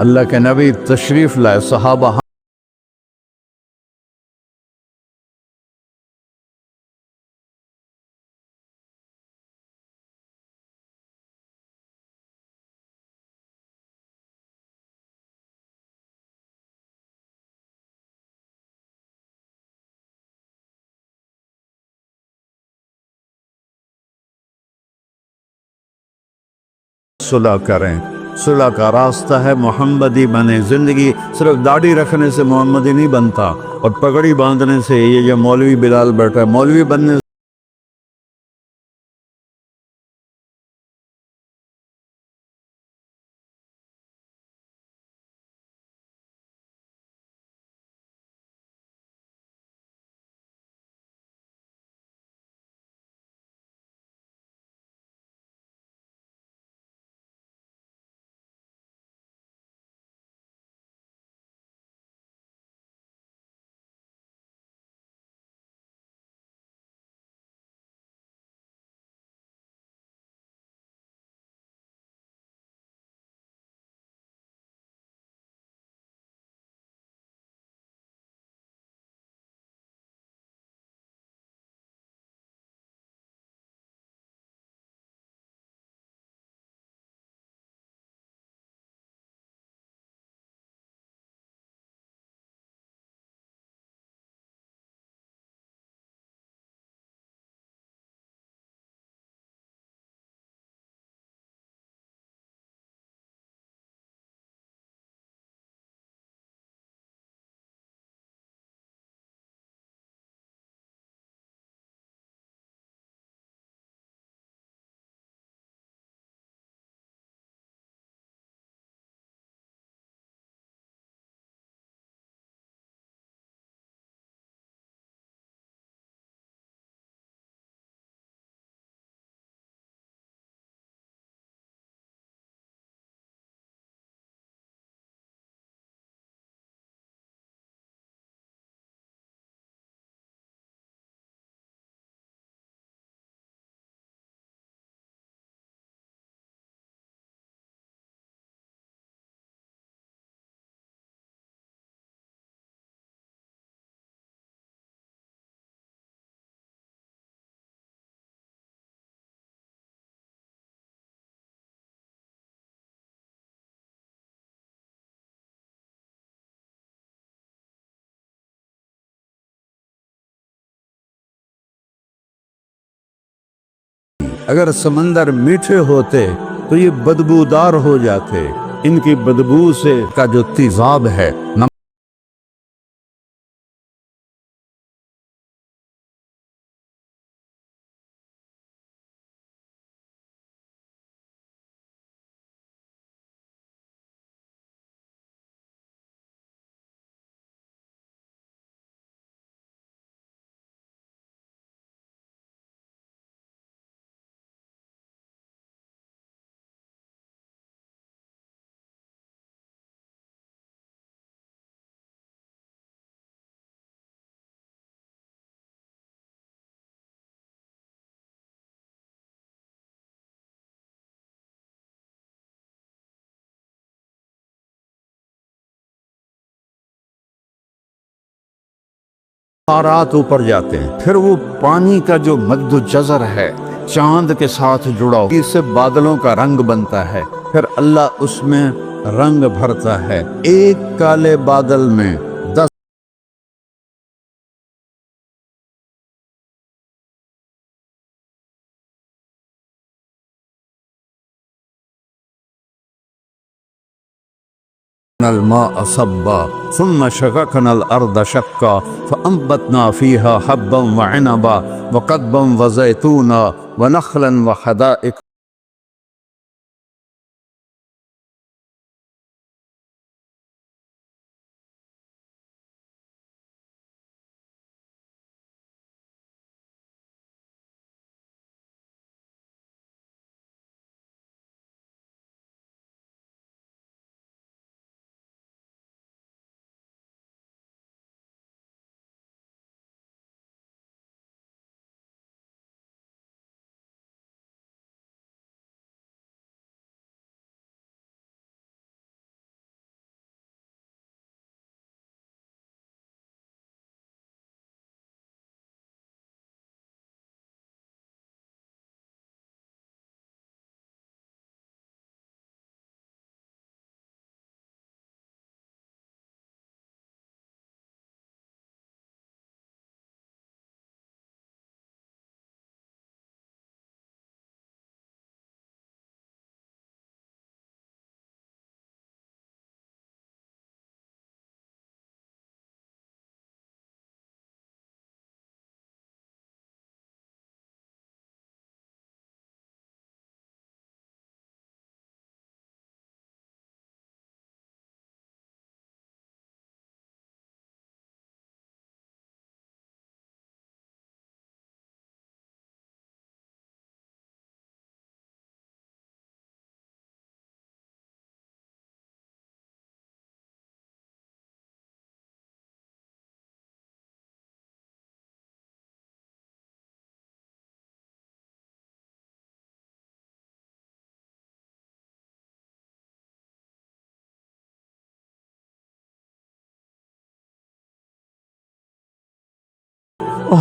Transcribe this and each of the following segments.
اللہ کے نبی تشریف لائے، صحابہ صلح کریں۔ صلح کا راستہ ہے محمدی بنے۔ زندگی صرف داڑھی رکھنے سے محمدی نہیں بنتا، اور پگڑی باندھنے سے، یہ جو مولوی بلال بیٹھا ہے، مولوی بننے اگر سمندر میٹھے ہوتے تو یہ بدبودار ہو جاتے۔ ان کی بدبو سے کا جو تیزاب ہے، بخارات اوپر جاتے ہیں، پھر وہ پانی کا جو مد و جزر ہے چاند کے ساتھ جڑا، اس سے بادلوں کا رنگ بنتا ہے، پھر اللہ اس میں رنگ بھرتا ہے۔ ایک کالے بادل میں 10 الماء صبا ثم شققنا الأرض شقا فأنبتنا فيها حبا وعنبا وقضبا وزيتونا ونخلا وحدائق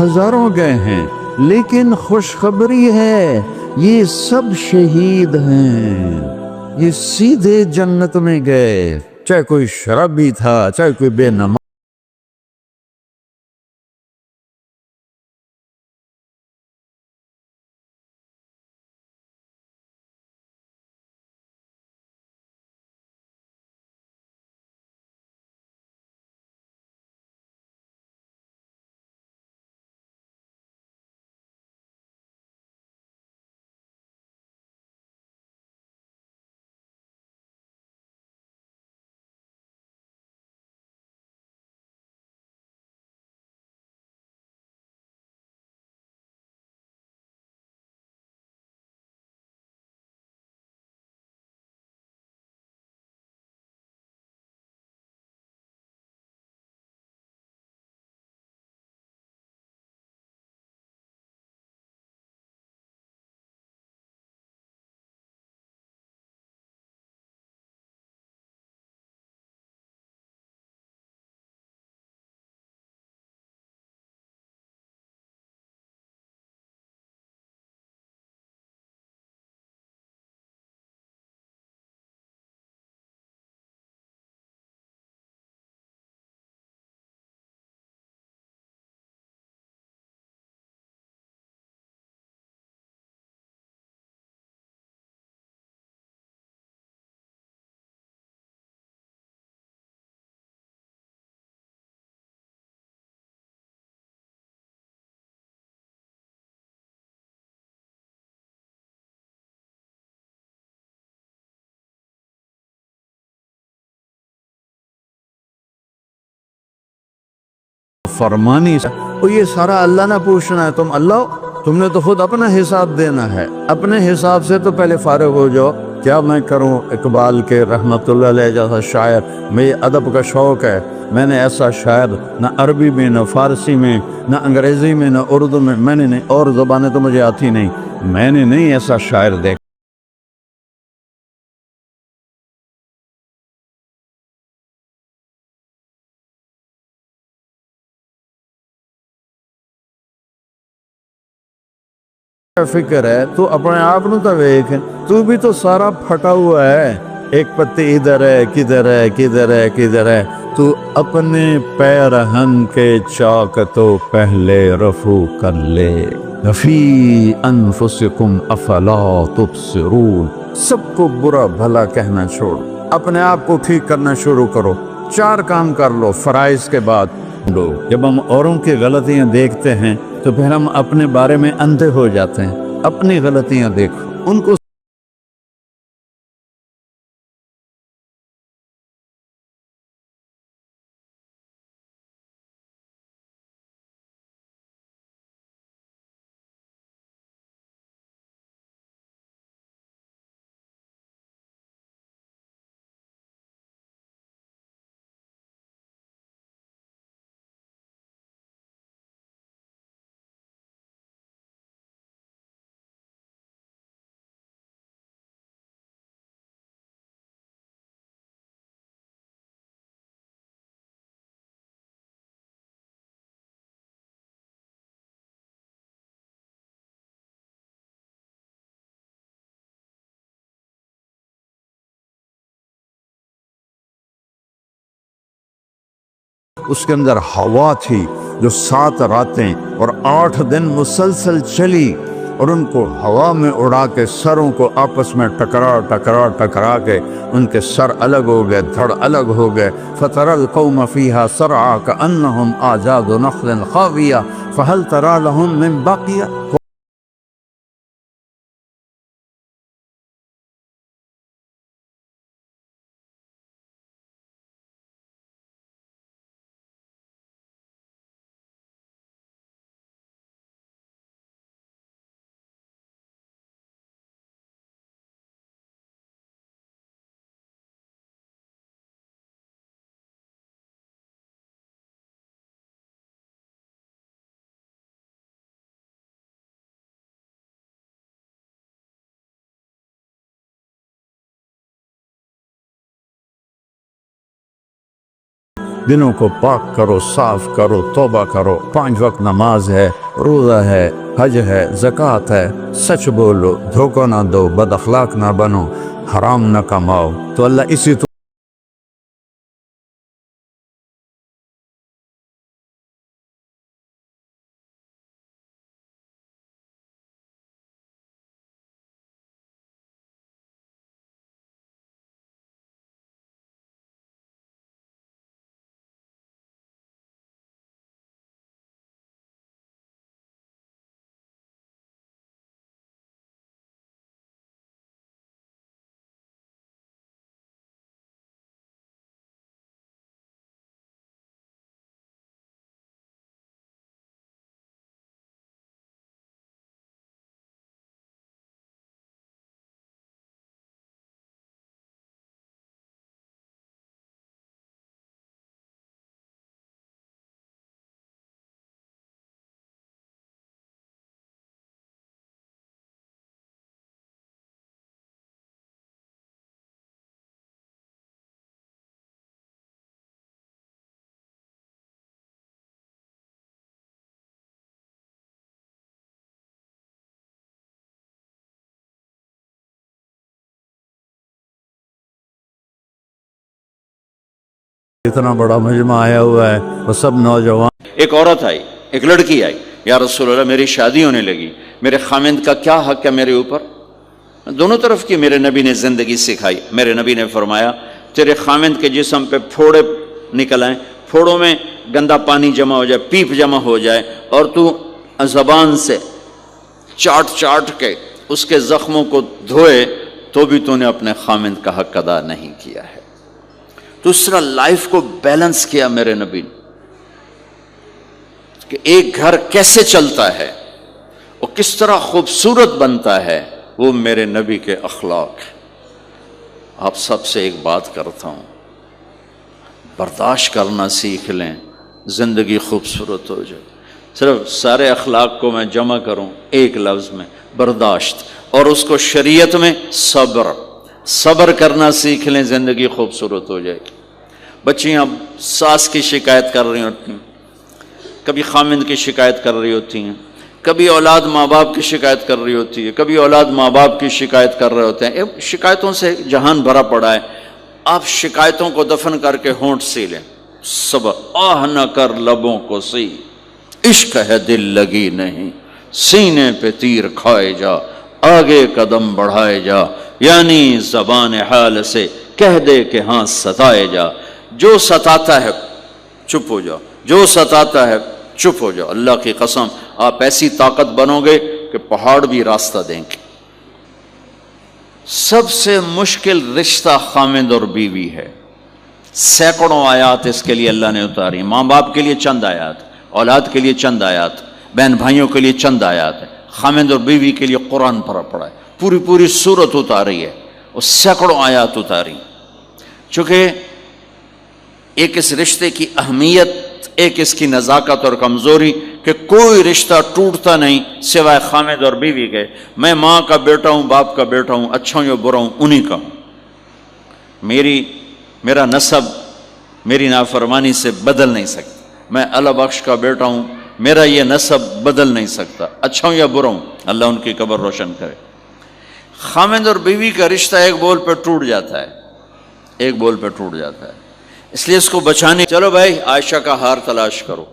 ہزاروں گئے ہیں، لیکن خوشخبری ہے یہ سب شہید ہیں، یہ سیدھے جنت میں گئے، چاہے کوئی شرابی تھا، چاہے کوئی بے نماز۔ فرمانی سے تو یہ سارا اللہ نہ پوچھنا ہے، تم اللہ ہو، تم نے تو خود اپنا حساب دینا ہے، اپنے حساب سے تو پہلے فارغ ہو جاؤ۔ کیا میں کروں اقبال کے رحمت اللہ علیہ جیسا شاعر؟ مجھے ادب کا شوق ہے، میں نے ایسا شاعر نہ عربی میں، نہ فارسی میں، نہ انگریزی میں، نہ اردو میں نے نہیں، اور زبانیں تو مجھے آتی نہیں، میں نے نہیں ایسا شاعر دیکھا۔ فکر ہے تو اپنے آپ نو تو ویکھ، تو بھی تو سارا پھٹا ہوا ہے، ایک پتی ادھر ہے، کدھر ہے، کدھر ہے، کدھر ہے۔ تو اپنے پیرہن کے چاک تو پہلے رفو کر لے، فی انفسکم افلا تبصرون۔ سب کو برا بھلا کہنا چھوڑ، اپنے آپ کو ٹھیک کرنا شروع کرو۔ 4 کام کر لو فرائض کے بعد۔ جب ہم اوروں کی غلطیاں دیکھتے ہیں تو پھر ہم اپنے بارے میں اندھے ہو جاتے ہیں۔ اپنی غلطیاں دیکھو، ان کو اس کے اندر ہوا تھی جو 7 راتیں اور 8 دن مسلسل چلی، اور ان کو ہوا میں اڑا کے سروں کو آپس میں ٹکرا کے ان کے سر الگ ہو گئے، دھڑ الگ ہو گئے۔ فَتَرَى الْقَوْمَ فِيهَا سَرْعَىٰ كَأَنَّهُمْ أَعْجَازُ نَخْلٍ خَاوِيَةٍ فَهَلْ تَرَىٰ لَهُم مِّن بَاقِيَةٍ۔ دنوں کو پاک کرو، صاف کرو، توبہ کرو، 5 وقت نماز ہے، روزہ ہے، حج ہے، زکوٰۃ ہے، سچ بولو، دھوکہ نہ دو، بد اخلاق نہ بنو، حرام نہ کماؤ، تو اللہ اسی اتنا بڑا مجمع آیا ہوا ہے، وہ سب نوجوان. ایک عورت آئی، ایک لڑکی آئی، یا رسول اللہ میری شادی ہونے لگی، میرے خامند کا کیا حق ہے میرے اوپر؟ دونوں طرف کی میرے نبی نے زندگی سکھائی. میرے نبی نے فرمایا تیرے خامند کے جسم پہ پھوڑے نکل آئیں، پھوڑوں میں گندا پانی جمع ہو جائے، پیپ جمع ہو جائے، اور تو زبان سے چاٹ چاٹ کے اس کے زخموں کو دھوئے، تو بھی تو نے اپنے خامند کا حق ادا نہیں کیا ہے. تو اس طرح لائف کو بیلنس کیا میرے نبی نے کہ ایک گھر کیسے چلتا ہے اور کس طرح خوبصورت بنتا ہے، وہ میرے نبی کے اخلاق ہیں. آپ سب سے ایک بات کرتا ہوں، برداشت کرنا سیکھ لیں، زندگی خوبصورت ہو جائے. صرف سارے اخلاق کو میں جمع کروں ایک لفظ میں، برداشت، اور اس کو شریعت میں صبر. صبر کرنا سیکھ لیں، زندگی خوبصورت ہو جائے گی. بچیاں ساس کی شکایت کر رہی ہوتی ہیں، کبھی خامند کی شکایت کر رہی ہوتی ہیں، کبھی اولاد ماں باپ کی شکایت کر رہی ہوتی ہے، کبھی اولاد ماں باپ کی شکایت کر رہے ہوتے ہیں. شکایتوں سے جہان بھرا پڑا ہے. آپ شکایتوں کو دفن کر کے ہونٹ سی لیں. صبر، آہ نہ کر لبوں کو سی، عشق ہے دل لگی نہیں، سینے پہ تیر کھائے جا، آگے قدم بڑھائے جا، یعنی زبان حال سے کہہ دے کہ ہاں ستائے جا. جو ستاتا ہے چپ ہو جاؤ، جو ستاتا ہے چپ ہو جاؤ. اللہ کی قسم آپ ایسی طاقت بنو گے کہ پہاڑ بھی راستہ دیں گے. سب سے مشکل رشتہ خامند اور بیوی ہے. سینکڑوں آیات اس کے لیے اللہ نے اتاری. ماں باپ کے لیے چند آیات، اولاد کے لیے چند آیات، بہن بھائیوں کے لیے چند آیات ہے. خامند اور بیوی کے لیے قرآن پڑھا پڑا ہے، پوری سورت اتاری ہے، اور سینکڑوں آیات اتاری. چونکہ ایک اس رشتے کی اہمیت، ایک اس کی نزاکت اور کمزوری کہ کوئی رشتہ ٹوٹتا نہیں سوائے خامد اور بیوی کے. میں ماں کا بیٹا ہوں، باپ کا بیٹا ہوں، اچھا ہوں یا برا ہوں، انہی کا ہوں. میرا نسب میری نافرمانی سے بدل نہیں سکتا. میں اللہ بخش کا بیٹا ہوں، میرا یہ نسب بدل نہیں سکتا، اچھا ہوں یا برا ہوں. اللہ ان کی قبر روشن کرے. خامد اور بیوی کا رشتہ ایک بول پہ ٹوٹ جاتا ہے، ایک بول پہ ٹوٹ جاتا ہے. اس لیے اس کو بچانے، چلو بھائی عائشہ کا ہار تلاش کرو.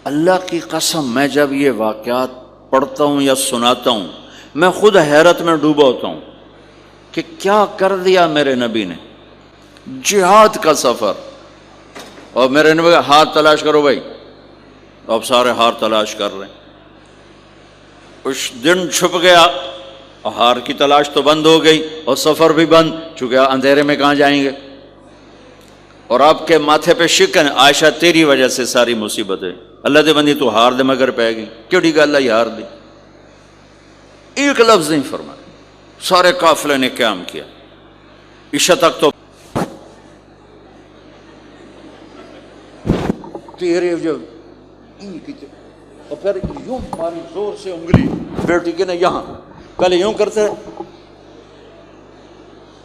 اللہ کی قسم میں جب یہ واقعات پڑھتا ہوں یا سناتا ہوں، میں خود حیرت میں ڈوبا ہوتا ہوں کہ کیا کر دیا میرے نبی نے. جہاد کا سفر، اور میرے نبی کا ہار تلاش کرو بھائی. اب سارے ہار تلاش کر رہے ہیں. اس دن چھپ گیا، ہار کی تلاش تو بند ہو گئی اور سفر بھی بند، چونکہ اندھیرے میں کہاں جائیں گے. اور آپ کے ماتھے پہ شکن، عائشہ تیری وجہ سے ساری مصیبت ہے. اللہ دے بندی تو ہار دے مگر پہ گئی، کیڑی گل ہے ہار دی. ایک لفظ نہیں فرمایا. سارے قافلے نے قیام کیا. عشاء تک تو تیرے جو اور پھر یوں ماری زور سے انگلی بیٹی کے نا یہاں، پہلے یوں کرتے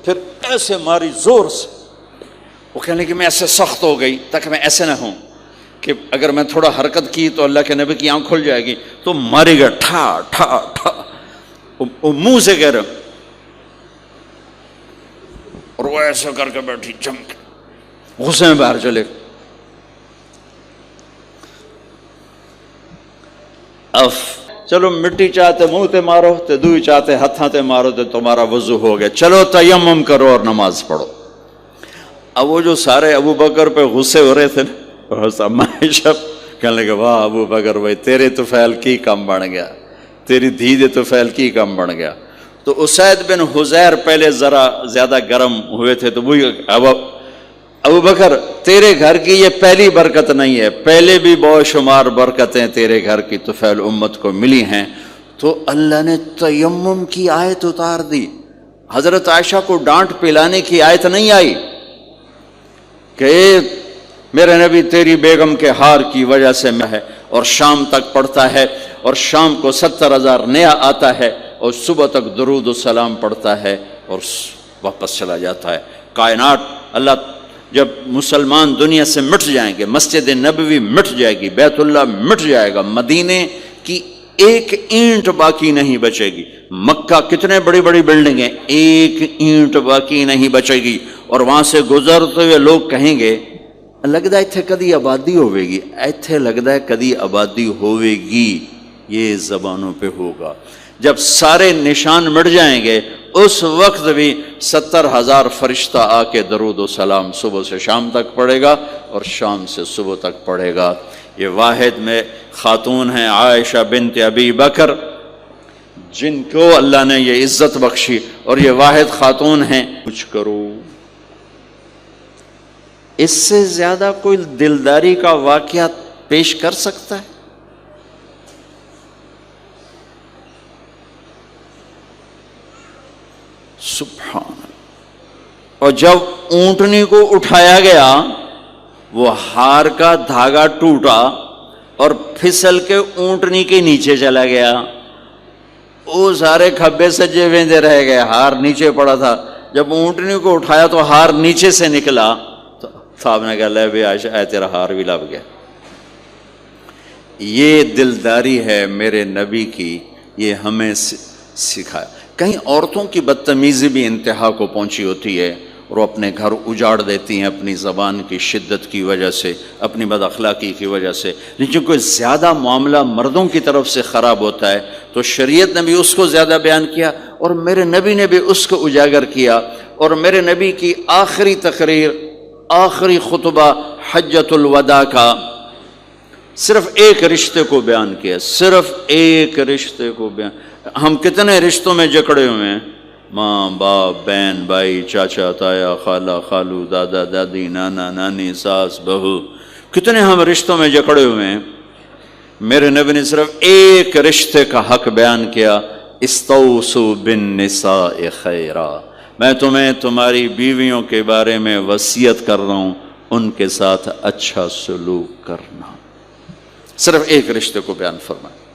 پھر ایسے ماری زور سے. وہ کہنے کہ میں ایسے سخت ہو گئی تاکہ میں ایسے نہ ہوں کہ اگر میں تھوڑا حرکت کی تو اللہ کے نبی کی آنکھ کھل جائے گی. تو ماری گیا ٹھا ٹھا ٹھا, وہ منہ سے کہہ رہا, اور وہ ایسا کر کے بیٹھی چمک, غصے میں باہر چلے. اب چلو مٹی چاہتے منہ تے مارو تے دوئی چاہتے ہتھاں تے مارو تے تمہارا وضو ہو گیا, چلو تیمم کرو اور نماز پڑھو. اب وہ جو سارے ابو بکر پہ غصے ہو رہے تھے نا, کہنے لگے واہ ابو بکر بھائی تیرے تو فعل کی کم بن گیا, تیری دھی دے تو فعل کی کم بن گیا. تو اسید بن حزیر پہلے ذرا زیادہ گرم ہوئے تھے, تو وہی ابو بکر تیرے گھر کی یہ پہلی برکت نہیں ہے, پہلے بھی بہت شمار برکتیں تیرے گھر کی طفیل امت کو ملی ہیں. تو اللہ نے تیمم کی آیت اتار دی. حضرت عائشہ کو ڈانٹ پلانے کی آیت نہیں آئی کہ میرے نبی تیری بیگم کے ہار کی وجہ سے میں ہے, اور شام تک پڑھتا ہے, اور شام کو 70,000 نیا آتا ہے, اور صبح تک درود و سلام پڑھتا ہے اور واپس چلا جاتا ہے. کائنات اللہ جب مسلمان دنیا سے مٹ جائیں گے, مسجد نبوی مٹ جائے گی, بیت اللہ مٹ جائے گا, مدینے کی ایک اینٹ باقی نہیں بچے گی, مکہ کتنے بڑی بڑی بلڈنگیں, ایک اینٹ باقی نہیں بچے گی. اور وہاں سے گزرتے ہوئے لوگ کہیں گے لگتا ہے اتھے کدی آبادی ہوئے گی, ایتھے لگتا ہے کدی آبادی ہوئے گی. یہ زبانوں پہ ہوگا. جب سارے نشان مٹ جائیں گے اس وقت بھی 70,000 فرشتہ آ کے درود و سلام صبح سے شام تک پڑھے گا اور شام سے صبح تک پڑھے گا. یہ واحد میں خاتون ہیں عائشہ بنت ابی بکر, جن کو اللہ نے یہ عزت بخشی, اور یہ واحد خاتون ہیں. کچھ کرو, اس سے زیادہ کوئی دلداری کا واقعہ پیش کر سکتا ہے؟ سبحان اللہ. اور جب اونٹنی کو اٹھایا گیا وہ ہار کا دھاگا ٹوٹا اور پھسل کے اونٹنی کے نیچے چلا گیا. وہ سارے کھبے سجے ویندے رہ گئے, ہار نیچے پڑا تھا. جب اونٹنی کو اٹھایا تو ہار نیچے سے نکلا, تو صاحب نے کہا لے بھائی عائشہ اے تیرا ہار بھی لب گیا. یہ دلداری ہے میرے نبی کی, یہ ہمیں سکھایا. کہیں عورتوں کی بدتمیزی بھی انتہا کو پہنچی ہوتی ہے اور وہ اپنے گھر اجاڑ دیتی ہیں اپنی زبان کی شدت کی وجہ سے, اپنی بد اخلاقی کی وجہ سے. لیکن کوئی زیادہ معاملہ مردوں کی طرف سے خراب ہوتا ہے تو شریعت نے بھی اس کو زیادہ بیان کیا, اور میرے نبی نے بھی اس کو اجاگر کیا. اور میرے نبی کی آخری تقریر, آخری خطبہ حجۃ الوداع کا صرف ایک رشتے کو بیان کیا, صرف ایک رشتے کو بیان. ہم کتنے رشتوں میں جکڑے ہوئے ہیں, ماں باپ, بہن بھائی, چاچا تایا, خالہ خالو, دادا دادی, نانا نانی, ساس بہو, کتنے ہم رشتوں میں جکڑے ہوئے ہیں. میرے نبی نے صرف ایک رشتے کا حق بیان کیا, استوصوا بالنساء خیرا, میں تمہیں تمہاری بیویوں کے بارے میں وصیت کر رہا ہوں ان کے ساتھ اچھا سلوک کرنا. صرف ایک رشتے کو بیان فرمایا.